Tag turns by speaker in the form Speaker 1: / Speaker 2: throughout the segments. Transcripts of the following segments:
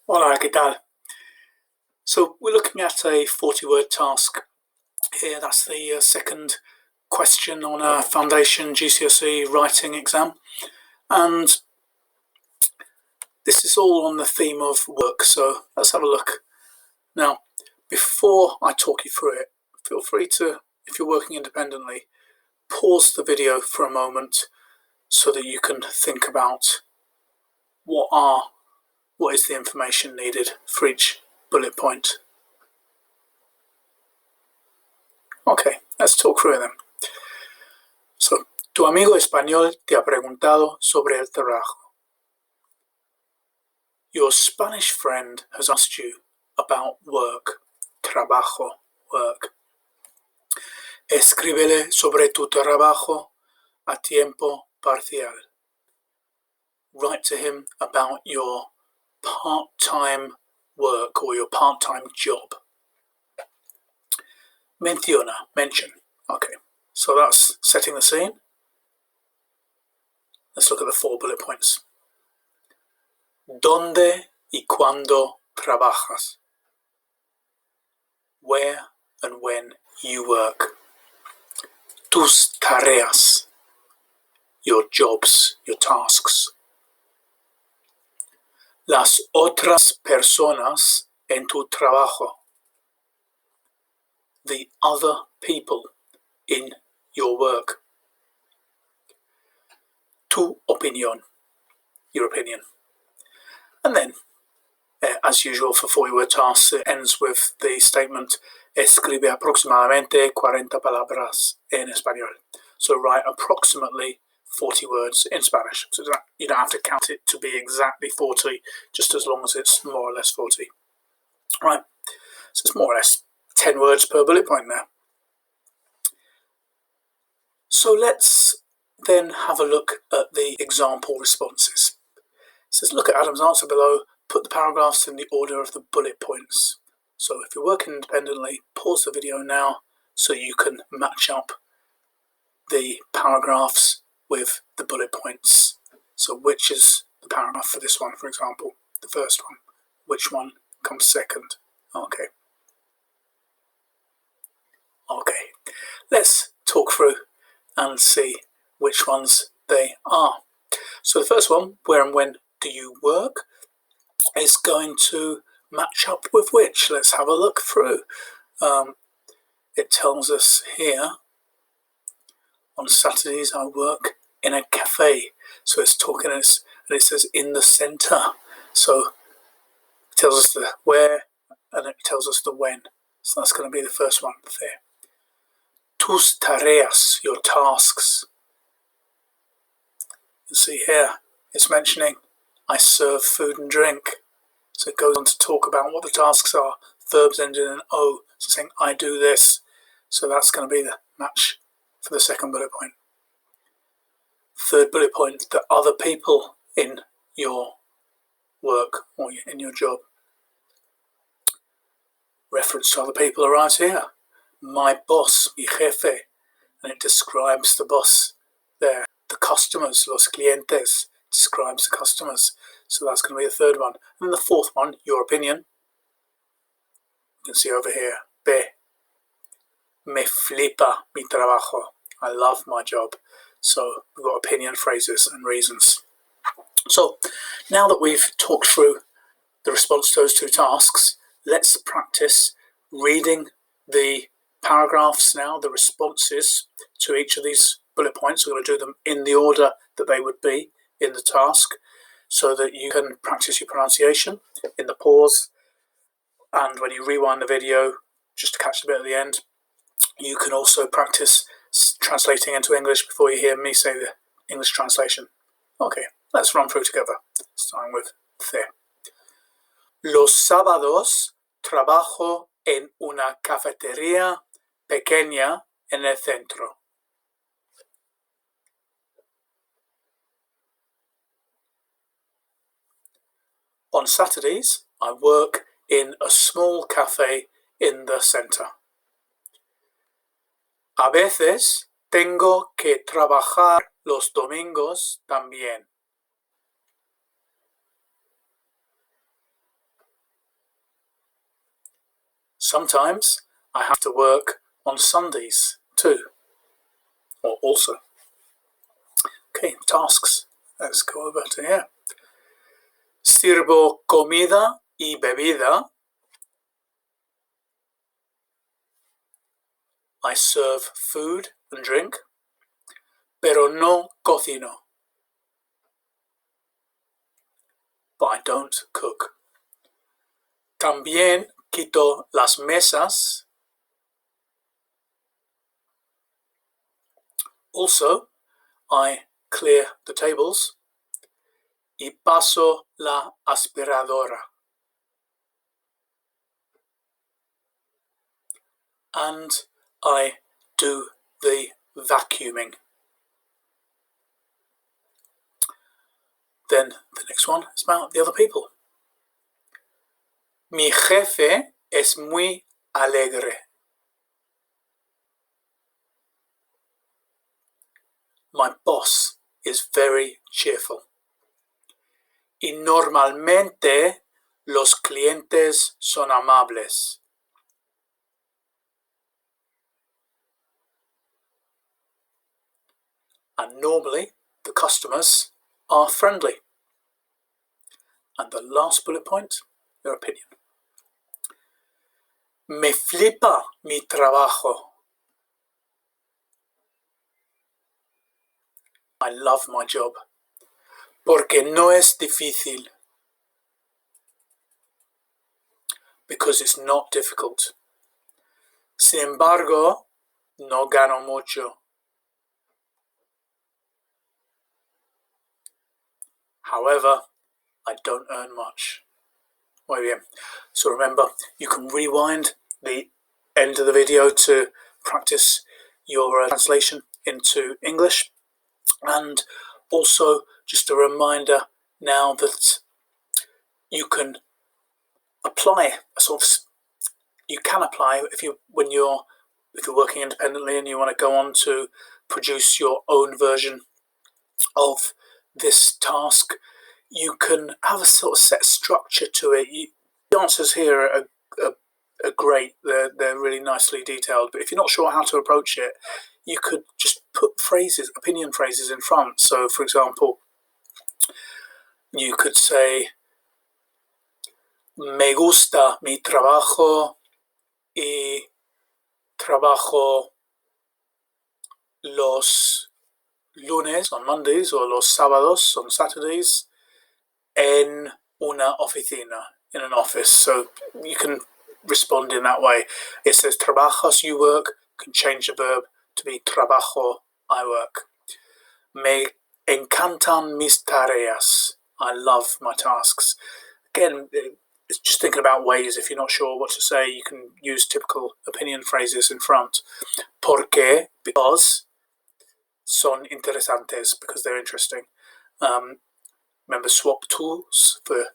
Speaker 1: Hola, ¿qué tal? So we're looking at a 40-word task here. That's the second question on a foundation GCSE writing exam. And this is all on the theme of work, so let's have a look. Now, before I talk you through it, feel free to, if you're working independently, pause the video for a moment so that you can think about what is the information needed for each bullet point. Okay, let's talk through them. So, tu amigo español te ha preguntado sobre el trabajo. Your Spanish friend has asked you about work. Trabajo, work. Escríbele sobre tu trabajo a tiempo parcial. Write to him about your part-time work or your part-time job. Menciona, mention. Okay, so that's setting the scene. Let's look at the 4 bullet points. ¿Dónde y cuándo trabajas? Where and when you work. Tus tareas, your jobs, your tasks. Las otras personas en tu trabajo. The other people in your work. Tu opinión, your opinion. And then, as usual for 40-word tasks, it ends with the statement, escribe aproximadamente 40 palabras en español. So write approximately 40 words in Spanish. So you don't have to count it to be exactly 40, just as long as it's more or less 40. Right, so it's more or less 10 words per bullet point there. So let's then have a look at the example responses. It says, look at Adam's answer below, put the paragraphs in the order of the bullet points. So if you're working independently, pause the video now so you can match up the paragraphs with the bullet points. So which is the paragraph for this one, for example, the first one? Which one comes second? Okay. Let's talk through and see which ones they are. So the first one, where and when do you work, is going to match up with which. Let's have a look through. It tells us here, on Saturdays I work in a cafe. So it's talking, and it says in the centre. So it tells us the where and it tells us the when. So that's going to be the first one there. Tus tareas, your tasks. You see here, it's mentioning I serve food and drink. So it goes on to talk about what the tasks are. Verbs ending in O, so saying I do this. So that's going to be the match for the second bullet point. Third bullet point, the other people in your work or in your job. Reference to other people arrives here. My boss, mi jefe, and it describes the boss there. The customers, los clientes, describes the customers. So that's going to be the third one. And the fourth one, your opinion. You can see over here, B. Me flipa mi trabajo. I love my job. So we've got opinion phrases and reasons. So now that we've talked through the response to those 2 tasks, let's practice reading the paragraphs now, the responses to each of these bullet points. We're going to do them in the order that they would be in the task so that you can practice your pronunciation in the pause. And when you rewind the video, just to catch the bit at the end, you can also practice translating into English before you hear me say the English translation. Okay, let's run through together, starting with C. Los sábados trabajo en una cafetería pequeña en el centro. On Saturdays, I work in a small cafe in the center. A veces tengo que trabajar los domingos también. Sometimes I have to work on Sundays too, or also. Okay, tasks. Let's go over to here. Sirvo comida y bebida. I serve food and drink, pero no cocino. But I don't cook. También quito las mesas. Also, I clear the tables. Y paso la aspiradora. And I do the vacuuming. Then the next one is about the other people. Mi jefe es muy alegre. My boss is very cheerful. Y normalmente los clientes son amables. And normally the customers are friendly. And the last bullet point, your opinion. Me flipa mi trabajo. I love my job. Porque no es difícil. Because it's not difficult. Sin embargo, no gano mucho. However, I don't earn much. Muy bien. So remember, you can rewind the end of the video to practice your translation into English. And also, just a reminder now that you can apply when you're working independently and you want to go on to produce your own version of this task. You can have a sort of set structure to it. The answers here are great. They're really nicely detailed. But if you're not sure how to approach it, you could just put opinion phrases in front. So, for example, you could say, me gusta mi trabajo y trabajo los lunes on Mondays or los sábados on Saturdays en una oficina, in an office. So you can respond in that way. It says trabajas, you work. You can change the verb to be trabajo, I work. Me encantan mis tareas. I love my tasks. Again, it's just thinking about ways. If you're not sure what to say, you can use typical opinion phrases in front. Porque, because. Son interesantes, because they're interesting. Remember, swap tools for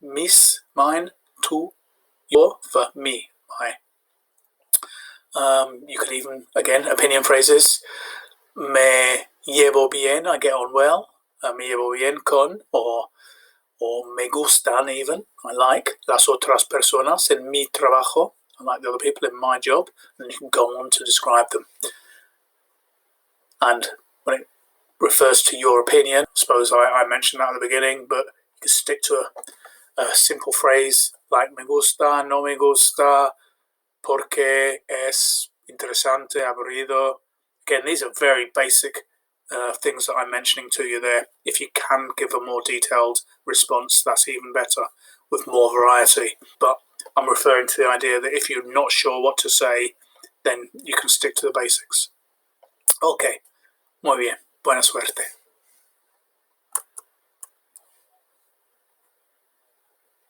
Speaker 1: mis, mine, tú, your for me, my. You could even, again, opinion phrases. Me llevo bien, I get on well. Me llevo bien con, or me gustan even, I like. Las otras personas en mi trabajo, I like the other people in my job. And you can go on to describe them. And when it refers to your opinion, I suppose I mentioned that at the beginning, but you can stick to a simple phrase like me gusta, no me gusta, porque es interesante, aburrido. Again, these are very basic things that I'm mentioning to you there. If you can give a more detailed response, that's even better with more variety. But I'm referring to the idea that if you're not sure what to say, then you can stick to the basics. Ok, muy bien, buena suerte.